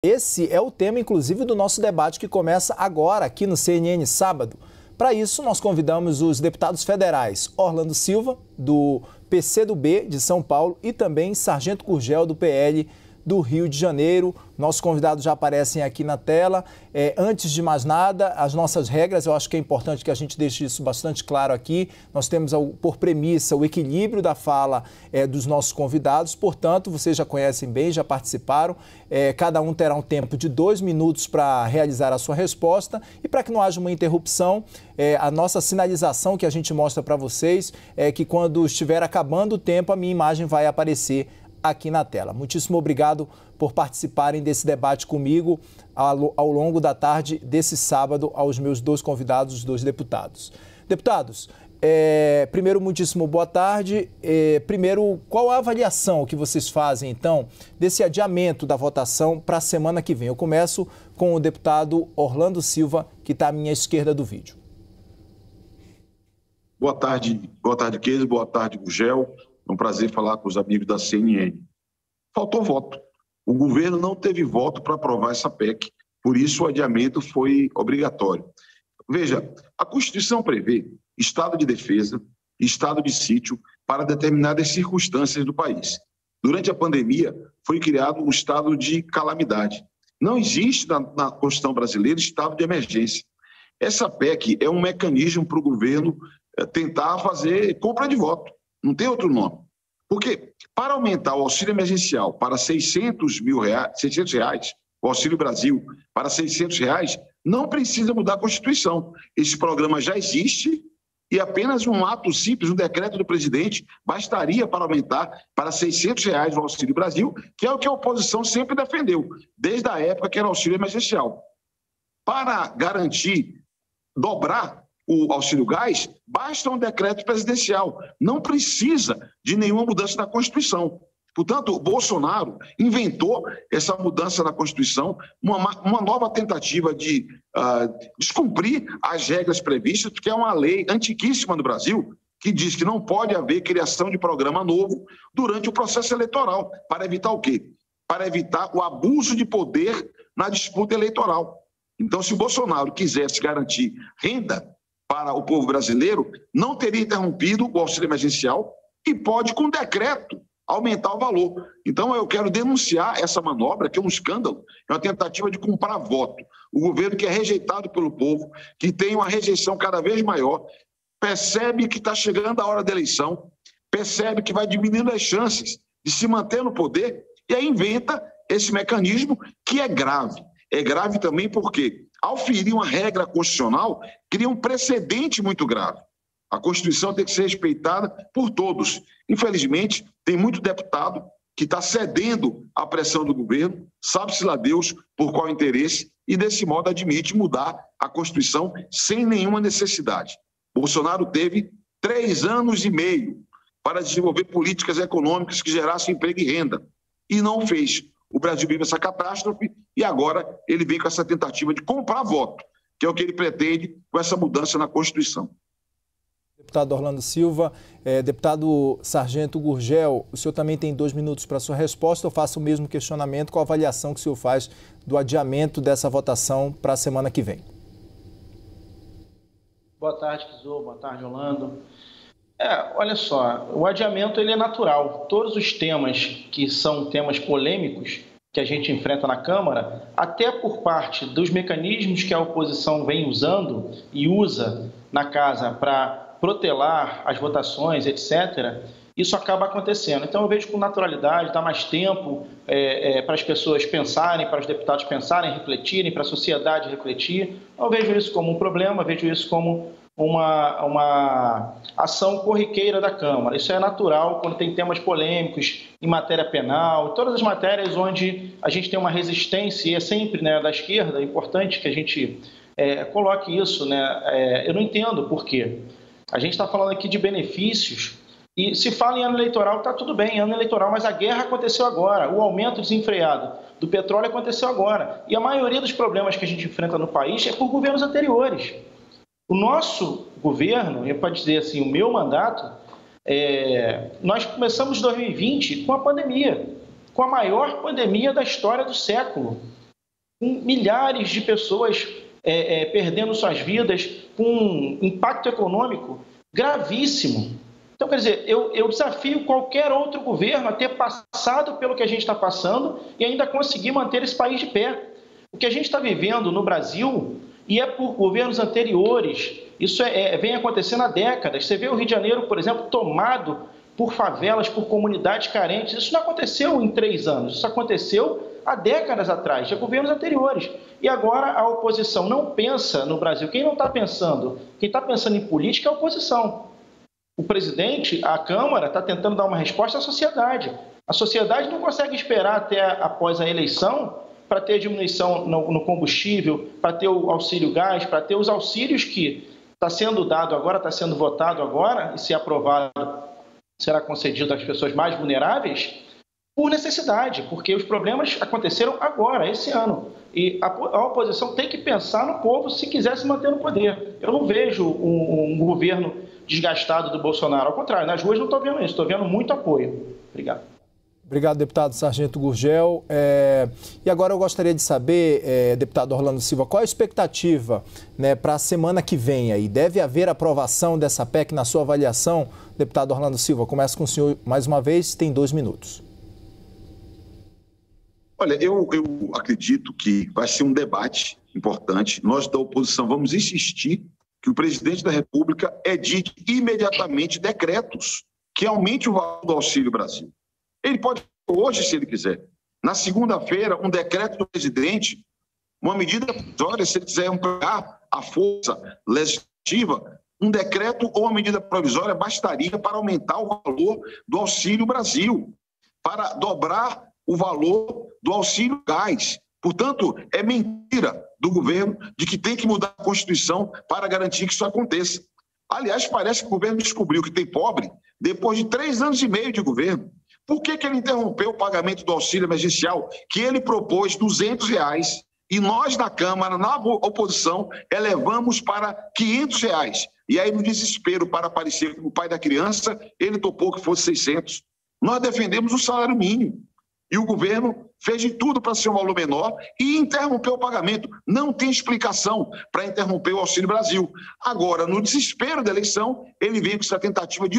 Esse é o tema, inclusive, do nosso debate que começa agora aqui no CNN Sábado. Para isso, nós convidamos os deputados federais Orlando Silva, do PCdoB de São Paulo, e também Sargento Gurgel, do PL do Rio de Janeiro. Nossos convidados já aparecem aqui na tela. Antes de mais nada, as nossas regras, eu acho que é importante que a gente deixe isso bastante claro aqui. Nós temos por premissa o equilíbrio da fala dos nossos convidados, portanto, vocês já conhecem bem, já participaram. Cada um terá um tempo de 2 minutos para realizar a sua resposta, e para que não haja uma interrupção, a nossa sinalização que a gente mostra para vocês é que quando estiver acabando o tempo, a minha imagem vai aparecer aqui na tela. Muitíssimo obrigado por participarem desse debate comigo ao longo da tarde desse sábado, aos meus 2 convidados, os 2 deputados. Deputados, primeiro, muitíssimo boa tarde. Primeiro, qual a avaliação que vocês fazem, então, desse adiamento da votação para a semana que vem? Eu começo com o deputado Orlando Silva, que está à minha esquerda do vídeo. Boa tarde, Keise, boa tarde, Gurgel. É um prazer falar com os amigos da CNN. Faltou voto. O governo não teve voto para aprovar essa PEC, por isso o adiamento foi obrigatório. Veja, a Constituição prevê estado de defesa, estado de sítio para determinadas circunstâncias do país. Durante a pandemia, foi criado um estado de calamidade. Não existe na Constituição brasileira estado de emergência. Essa PEC é um mecanismo para o governo tentar fazer compra de voto. Não tem outro nome. Porque para aumentar o auxílio emergencial para R$600 reais, o Auxílio Brasil para R$600, não precisa mudar a Constituição. Esse programa já existe e apenas um ato simples, um decreto do presidente, bastaria para aumentar para R$600 o Auxílio Brasil, que é o que a oposição sempre defendeu, desde a época que era auxílio emergencial. Para garantir, dobrar o auxílio gás, basta um decreto presidencial, não precisa de nenhuma mudança na Constituição. Portanto, o Bolsonaro inventou essa mudança na Constituição, uma nova tentativa de descumprir as regras previstas, porque é uma lei antiquíssima no Brasil, que diz que não pode haver criação de programa novo durante o processo eleitoral. Para evitar o quê? Para evitar o abuso de poder na disputa eleitoral. Então, se o Bolsonaro quisesse garantir renda para o povo brasileiro, não teria interrompido o auxílio emergencial e pode, com decreto, aumentar o valor. Então, eu quero denunciar essa manobra, que é um escândalo, é uma tentativa de comprar voto. O governo que é rejeitado pelo povo, que tem uma rejeição cada vez maior, percebe que está chegando a hora da eleição, percebe que vai diminuindo as chances de se manter no poder e aí inventa esse mecanismo que é grave. É grave também porque, ao ferir uma regra constitucional, cria um precedente muito grave. A Constituição tem que ser respeitada por todos. Infelizmente, tem muito deputado que está cedendo à pressão do governo, sabe-se lá Deus por qual interesse, e desse modo admite mudar a Constituição sem nenhuma necessidade. Bolsonaro teve 3 anos e meio para desenvolver políticas econômicas que gerassem emprego e renda, e não fez. O Brasil vive essa catástrofe e agora ele vem com essa tentativa de comprar voto, que é o que ele pretende com essa mudança na Constituição. Deputado Orlando Silva, deputado Sargento Gurgel, o senhor também tem 2 minutos para a sua resposta. Eu faço o mesmo questionamento, qual a avaliação que o senhor faz do adiamento dessa votação para a semana que vem? Boa tarde, Kizô. Boa tarde, Orlando. Olha só, o adiamento ele é natural. Todos os temas que são temas polêmicos que a gente enfrenta na Câmara, até por parte dos mecanismos que a oposição vem usando e usa na casa para protelar as votações, etc., isso acaba acontecendo. Então eu vejo com naturalidade, dá mais tempo para as pessoas pensarem, para os deputados pensarem, refletirem, para a sociedade refletir. Eu vejo isso como um problema, vejo isso como uma ação corriqueira da Câmara. Isso é natural quando tem temas polêmicos em matéria penal, todas as matérias onde a gente tem uma resistência, e é sempre, né, da esquerda, é importante que a gente coloque isso, né? Eu não entendo por quê. A gente está falando aqui de benefícios e se fala em ano eleitoral, está tudo bem, ano eleitoral, mas a guerra aconteceu agora, o aumento desenfreado do petróleo aconteceu agora. E a maioria dos problemas que a gente enfrenta no país é por governos anteriores. O nosso governo, eu posso dizer assim, o meu mandato, nós começamos 2020 com a pandemia, com a maior pandemia da história do século. com milhares de pessoas perdendo suas vidas, com um impacto econômico gravíssimo. Então, quer dizer, eu desafio qualquer outro governo a ter passado pelo que a gente está passando e ainda conseguir manter esse país de pé. O que a gente está vivendo no Brasil, e é por governos anteriores, isso vem acontecendo há décadas. Você vê o Rio de Janeiro, por exemplo, tomado por favelas, por comunidades carentes. Isso não aconteceu em 3 anos, isso aconteceu há décadas atrás, de governos anteriores. E agora a oposição não pensa no Brasil. Quem não está pensando? Quem está pensando em política é a oposição. O presidente, a Câmara, está tentando dar uma resposta à sociedade. A sociedade não consegue esperar até após a eleição para ter diminuição no combustível, para ter o auxílio gás, para ter os auxílios que está sendo dado agora, está sendo votado agora, e se aprovado será concedido às pessoas mais vulneráveis, por necessidade, porque os problemas aconteceram agora, esse ano. E a oposição tem que pensar no povo se quiser se manter no poder. Eu não vejo um governo desgastado do Bolsonaro. Ao contrário, nas ruas não estou vendo isso, estou vendo muito apoio. Obrigado. Obrigado, deputado Sargento Gurgel. E agora eu gostaria de saber, deputado Orlando Silva, qual a expectativa, né, para a semana que vem aí? Deve haver aprovação dessa PEC na sua avaliação? Deputado Orlando Silva, começo com o senhor mais uma vez, tem 2 minutos. Olha, eu acredito que vai ser um debate importante. Nós da oposição vamos insistir que o presidente da República edite imediatamente decretos que aumente o valor do Auxílio Brasil. Ele pode, hoje, se ele quiser, na segunda-feira, um decreto do presidente, uma medida provisória, se ele quiser ampliar a força legislativa, um decreto ou uma medida provisória bastaria para aumentar o valor do Auxílio Brasil, para dobrar o valor do auxílio gás. Portanto, é mentira do governo de que tem que mudar a Constituição para garantir que isso aconteça. Aliás, parece que o governo descobriu que tem pobre depois de 3 anos e meio de governo. Por que ele interrompeu o pagamento do auxílio emergencial, que ele propôs R$200, e nós, na Câmara, na oposição, elevamos para R$500? E aí, no desespero, para aparecer como pai da criança, ele topou que fosse 600. Nós defendemos o salário mínimo. E o governo fez de tudo para ser um valor menor e interrompeu o pagamento. Não tem explicação para interromper o Auxílio Brasil. Agora, no desespero da eleição, ele veio com essa tentativa de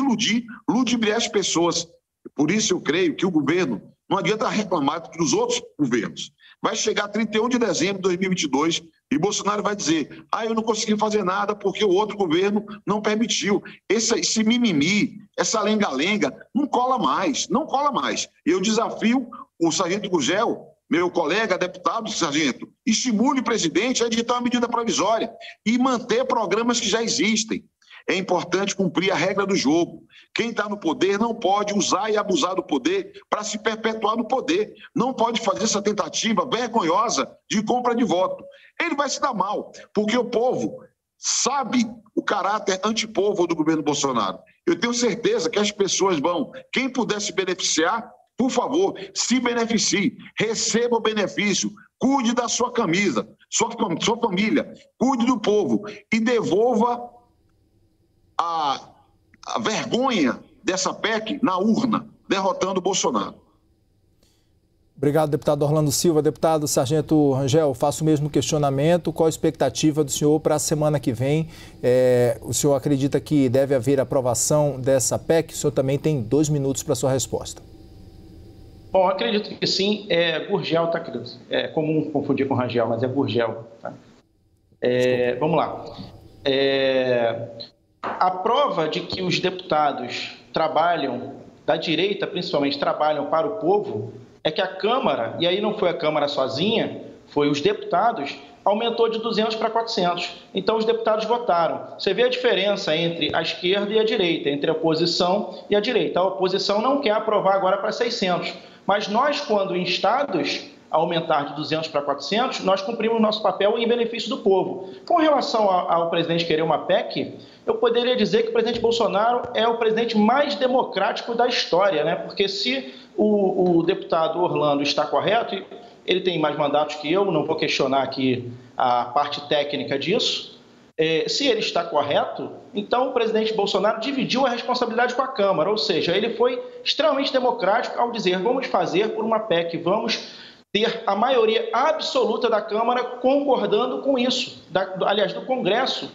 ludibriar as pessoas. Por isso eu creio que o governo, não adianta reclamar dos outros governos. Vai chegar 31 de dezembro de 2022 e Bolsonaro vai dizer: eu não consegui fazer nada porque o outro governo não permitiu. Esse mimimi, essa lenga-lenga, não cola mais, não cola mais. Eu desafio o Sargento Gurgel, meu colega deputado Sargento, estimule o presidente a editar uma medida provisória e manter programas que já existem. É importante cumprir a regra do jogo. Quem está no poder não pode usar e abusar do poder para se perpetuar no poder. Não pode fazer essa tentativa vergonhosa de compra de voto. Ele vai se dar mal, porque o povo sabe o caráter antipovo do governo Bolsonaro. Eu tenho certeza que as pessoas vão, quem puder se beneficiar, por favor, se beneficie, receba o benefício, cuide da sua camisa, sua família, cuide do povo e devolva a vergonha dessa PEC na urna, derrotando o Bolsonaro. Obrigado, deputado Orlando Silva. Deputado Sargento Rangel, faço o mesmo questionamento. Qual a expectativa do senhor para a semana que vem? O senhor acredita que deve haver aprovação dessa PEC? O senhor também tem 2 minutos para a sua resposta. Bom, acredito que sim. Gurgel, tá, querido? É comum confundir com Rangel, mas é Gurgel. Tá? Vamos lá. A prova de que os deputados trabalham, da direita principalmente, trabalham para o povo, é que a Câmara, e aí não foi a Câmara sozinha, foi os deputados, aumentou de 200 para 400. Então os deputados votaram. Você vê a diferença entre a esquerda e a direita, entre a oposição e a direita. A oposição não quer aprovar agora para 600. Mas nós, quando instados a aumentar de 200 para 400, nós cumprimos nosso papel em benefício do povo. Com relação ao presidente querer uma PEC, eu poderia dizer que o presidente Bolsonaro é o presidente mais democrático da história, né? Porque se o deputado Orlando está correto, ele tem mais mandatos que eu, não vou questionar aqui a parte técnica disso, se ele está correto, então o presidente Bolsonaro dividiu a responsabilidade com a Câmara, ou seja, ele foi extremamente democrático ao dizer: vamos fazer por uma PEC, vamos ter a maioria absoluta da Câmara concordando com isso, aliás, do Congresso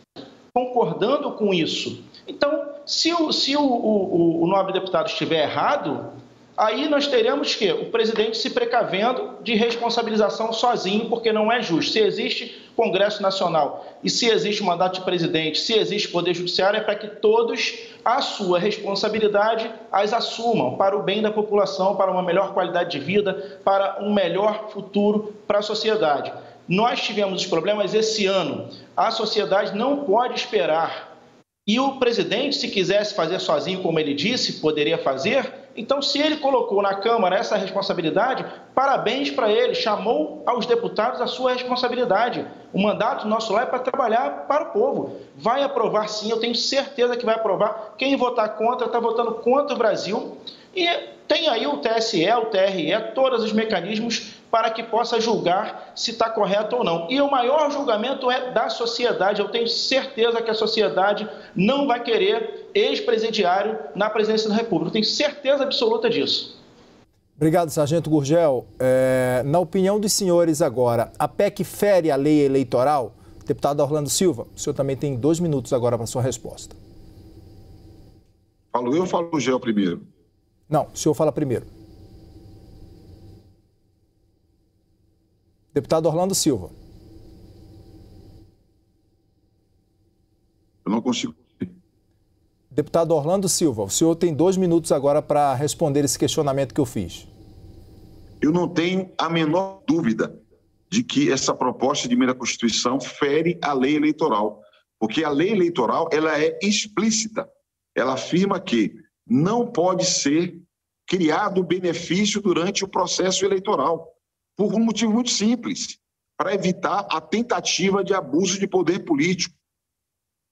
concordando com isso. Então, se o nobre deputado estiver errado, aí nós teremos que o presidente se precavendo de responsabilização sozinho, porque não é justo. Se existe Congresso Nacional e se existe mandato de presidente, se existe Poder Judiciário, é para que todos a sua responsabilidade as assumam para o bem da população, para uma melhor qualidade de vida, para um melhor futuro para a sociedade. Nós tivemos os problemas esse ano. A sociedade não pode esperar. E o presidente, se quisesse fazer sozinho, como ele disse, poderia fazer. Então, se ele colocou na Câmara essa responsabilidade, parabéns para ele, chamou aos deputados a sua responsabilidade. O mandato nosso lá é para trabalhar para o povo. Vai aprovar sim, eu tenho certeza que vai aprovar. Quem votar contra, está votando contra o Brasil. E tem aí o TSE, o TRE, todos os mecanismos para que possa julgar se está correto ou não. E o maior julgamento é da sociedade. Eu tenho certeza que a sociedade não vai querer ex-presidiário na presidência da República. Eu tenho certeza absoluta disso. Obrigado, Sargento Gurgel. Na opinião dos senhores agora, a PEC fere a lei eleitoral? Deputado Orlando Silva, o senhor também tem 2 minutos agora para a sua resposta. Falo eu ou falo o Gurgel primeiro? Não, o senhor fala primeiro. Deputado Orlando Silva. Eu não consigo. Deputado Orlando Silva, o senhor tem 2 minutos agora para responder esse questionamento que eu fiz. Eu não tenho a menor dúvida de que essa proposta de emenda à Constituição fere a lei eleitoral, porque a lei eleitoral ela é explícita. Ela afirma que não pode ser criado benefício durante o processo eleitoral, por um motivo muito simples, para evitar a tentativa de abuso de poder político,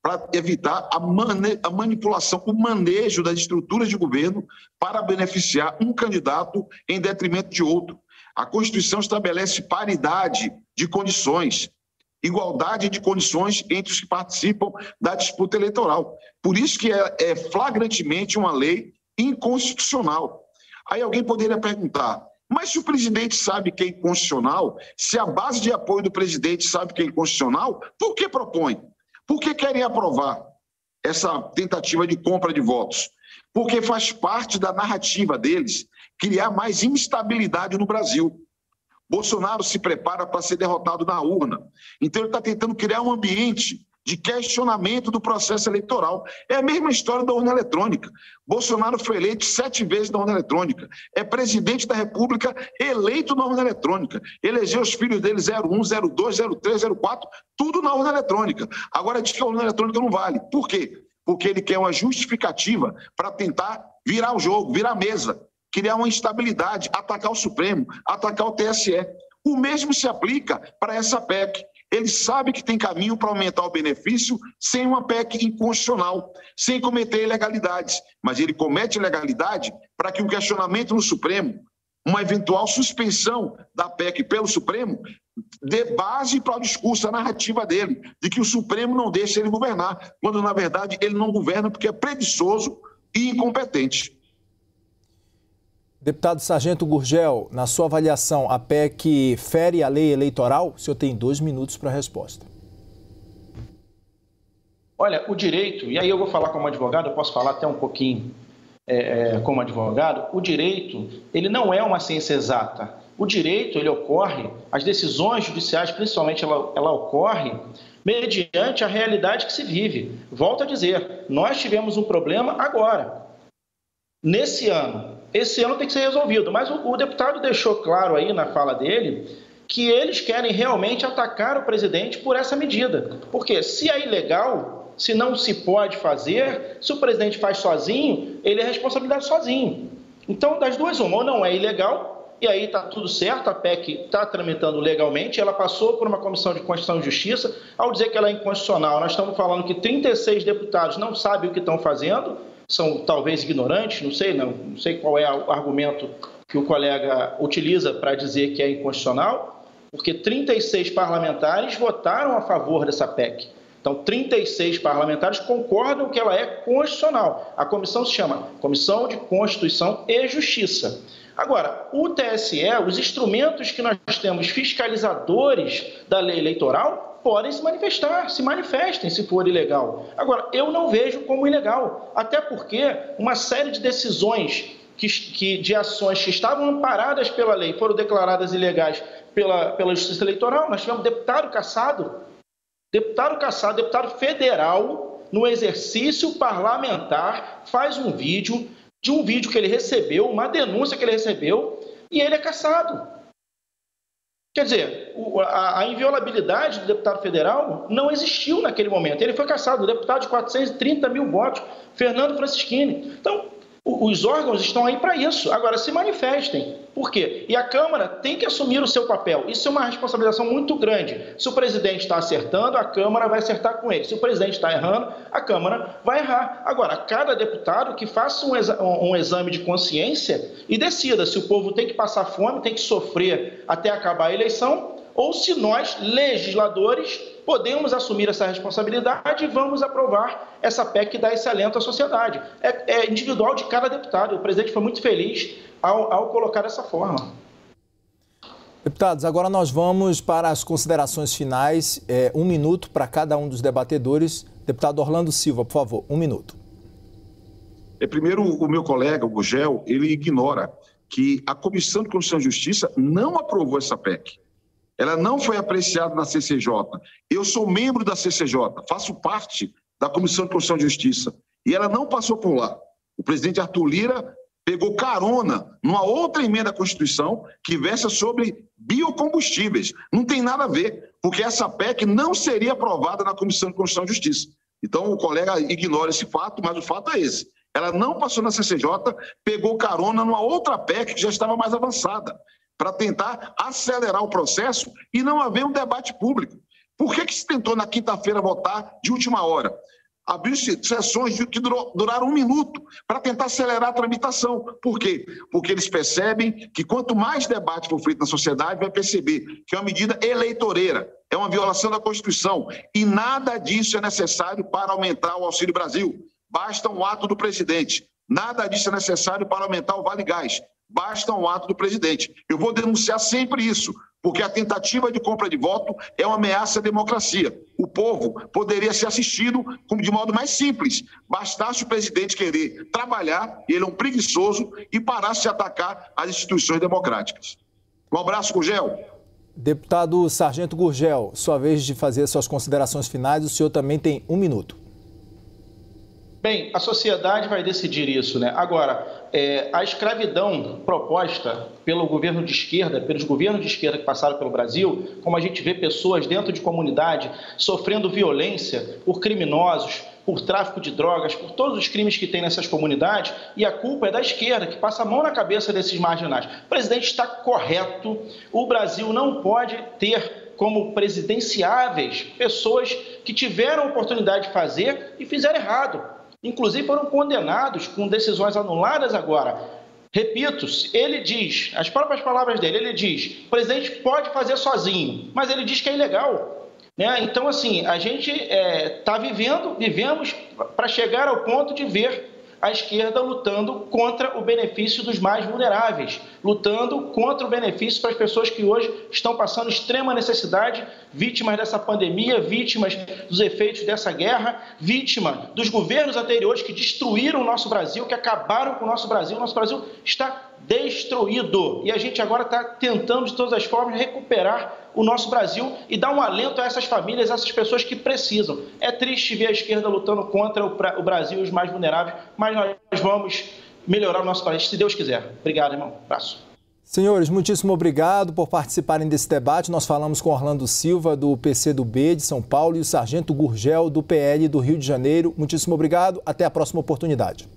para evitar a manipulação, o manejo das estruturas de governo para beneficiar um candidato em detrimento de outro. A Constituição estabelece paridade de condições, igualdade de condições entre os que participam da disputa eleitoral. Por isso que é flagrantemente uma lei inconstitucional. Aí alguém poderia perguntar, mas se o presidente sabe que é inconstitucional, se a base de apoio do presidente sabe que é inconstitucional, por que propõe? Por que querem aprovar essa tentativa de compra de votos? Porque faz parte da narrativa deles criar mais instabilidade no Brasil. Bolsonaro se prepara para ser derrotado na urna. Então ele está tentando criar um ambiente de questionamento do processo eleitoral. É a mesma história da urna eletrônica. Bolsonaro foi eleito 7 vezes na urna eletrônica. É presidente da República eleito na urna eletrônica. Elegeu os filhos dele 01, 02, 03, 04, tudo na urna eletrônica. Agora diz que a urna eletrônica não vale. Por quê? Porque ele quer uma justificativa para tentar virar o jogo, virar a mesa, criar uma instabilidade, atacar o Supremo, atacar o TSE. O mesmo se aplica para essa PEC. Ele sabe que tem caminho para aumentar o benefício sem uma PEC inconstitucional, sem cometer ilegalidades. Mas ele comete ilegalidade para que um questionamento no Supremo, uma eventual suspensão da PEC pelo Supremo, dê base para o discurso, a narrativa dele, de que o Supremo não deixa ele governar, quando, na verdade, ele não governa porque é preguiçoso e incompetente. Deputado Sargento Gurgel, na sua avaliação, a PEC fere a lei eleitoral? O senhor tem 2 minutos para a resposta. Olha, o direito, e aí eu vou falar como advogado, eu posso falar até um pouquinho como advogado, o direito, ele não é uma ciência exata. O direito, ele ocorre, as decisões judiciais, principalmente, ela ocorre mediante a realidade que se vive. Volto a dizer, nós tivemos um problema agora, nesse ano. Esse ano tem que ser resolvido, mas o deputado deixou claro aí na fala dele que eles querem realmente atacar o presidente por essa medida. Porque se é ilegal, se não se pode fazer, se o presidente faz sozinho, ele é responsabilidade sozinho. Então, das duas, uma, ou não é ilegal, e aí está tudo certo, a PEC está tramitando legalmente, ela passou por uma comissão de Constituição e Justiça, ao dizer que ela é inconstitucional, nós estamos falando que 36 deputados não sabem o que estão fazendo, são talvez ignorantes, não sei qual é o argumento que o colega utiliza para dizer que é inconstitucional, porque 36 parlamentares votaram a favor dessa PEC. Então, 36 parlamentares concordam que ela é constitucional. A comissão se chama Comissão de Constituição e Justiça. Agora, o TSE, os instrumentos que nós temos fiscalizadores da lei eleitoral podem se manifestar, se manifestem se for ilegal. Agora, eu não vejo como ilegal, até porque uma série de decisões de ações que estavam amparadas pela lei foram declaradas ilegais pela Justiça Eleitoral. Nós tivemos deputado cassado federal, no exercício parlamentar, faz um vídeo que ele recebeu, uma denúncia que ele recebeu, e ele é cassado. Quer dizer, a inviolabilidade do deputado federal não existiu naquele momento. Ele foi cassado, o deputado de 430 mil votos, Fernando Francischini. Então, os órgãos estão aí para isso. Agora, se manifestem. Por quê? E a Câmara tem que assumir o seu papel. Isso é uma responsabilização muito grande. Se o presidente está acertando, a Câmara vai acertar com ele. Se o presidente está errando, a Câmara vai errar. Agora, cada deputado que faça um exame de consciência e decida se o povo tem que passar fome, tem que sofrer até acabar a eleição, ou se nós, legisladores, podemos assumir essa responsabilidade e vamos aprovar essa PEC que dá esse alento à sociedade. É individual de cada deputado. O presidente foi muito feliz ao colocar dessa forma. Deputados, agora nós vamos para as considerações finais. 1 minuto para cada um dos debatedores. Deputado Orlando Silva, por favor, 1 minuto. Primeiro, o meu colega, o Gurgel, ele ignora que a Comissão de Constituição e Justiça não aprovou essa PEC. Ela não foi apreciada na CCJ. Eu sou membro da CCJ, faço parte da Comissão de Constituição e Justiça. E ela não passou por lá. O presidente Arthur Lira pegou carona numa outra emenda à Constituição que versa sobre biocombustíveis. Não tem nada a ver, porque essa PEC não seria aprovada na Comissão de Constituição e Justiça. Então, o colega ignora esse fato, mas o fato é esse. Ela não passou na CCJ, pegou carona numa outra PEC que já estava mais avançada, para tentar acelerar o processo e não haver um debate público. Por que se tentou na quinta-feira votar de última hora? Abriu-se sessões que duraram 1 minuto para tentar acelerar a tramitação. Por quê? Porque eles percebem que quanto mais debate for feito na sociedade, vai perceber que é uma medida eleitoreira, é uma violação da Constituição e nada disso é necessário para aumentar o Auxílio Brasil. Basta um ato do presidente. Nada disso é necessário para aumentar o Vale Gás. Basta um ato do presidente. Eu vou denunciar sempre isso, porque a tentativa de compra de voto é uma ameaça à democracia. O povo poderia ser assistido de modo mais simples. Bastasse o presidente querer trabalhar, e ele é um preguiçoso, e parasse de atacar as instituições democráticas. Um abraço, Gurgel. Deputado Sargento Gurgel, sua vez de fazer suas considerações finais, o senhor também tem 1 minuto. Bem, a sociedade vai decidir isso, né? Agora, a escravidão proposta pelo governo de esquerda, pelos governos de esquerda que passaram pelo Brasil, como a gente vê pessoas dentro de comunidade sofrendo violência por criminosos, por tráfico de drogas, por todos os crimes que tem nessas comunidades, e a culpa é da esquerda, que passa a mão na cabeça desses marginais. O presidente está correto, o Brasil não pode ter como presidenciáveis pessoas que tiveram a oportunidade de fazer e fizeram errado. Inclusive foram condenados com decisões anuladas agora. Repito, ele diz, as próprias palavras dele, ele diz, o presidente pode fazer sozinho, mas ele diz que é ilegal. Né? Então, assim, a gente vivemos para chegar ao ponto de ver a esquerda lutando contra o benefício dos mais vulneráveis, lutando contra o benefício para as pessoas que hoje estão passando extrema necessidade, vítimas dessa pandemia, vítimas dos efeitos dessa guerra, vítima dos governos anteriores que destruíram o nosso Brasil, que acabaram com o nosso Brasil. O nosso Brasil está destruído e a gente agora está tentando de todas as formas recuperar o nosso Brasil e dar um alento a essas famílias, a essas pessoas que precisam. É triste ver a esquerda lutando contra o Brasil e os mais vulneráveis, mas nós vamos melhorar o nosso país, se Deus quiser. Obrigado, irmão. Abraço. Senhores, muitíssimo obrigado por participarem desse debate. Nós falamos com Orlando Silva, do PCdoB de São Paulo, e o Sargento Gurgel, do PL do Rio de Janeiro. Muitíssimo obrigado. Até a próxima oportunidade.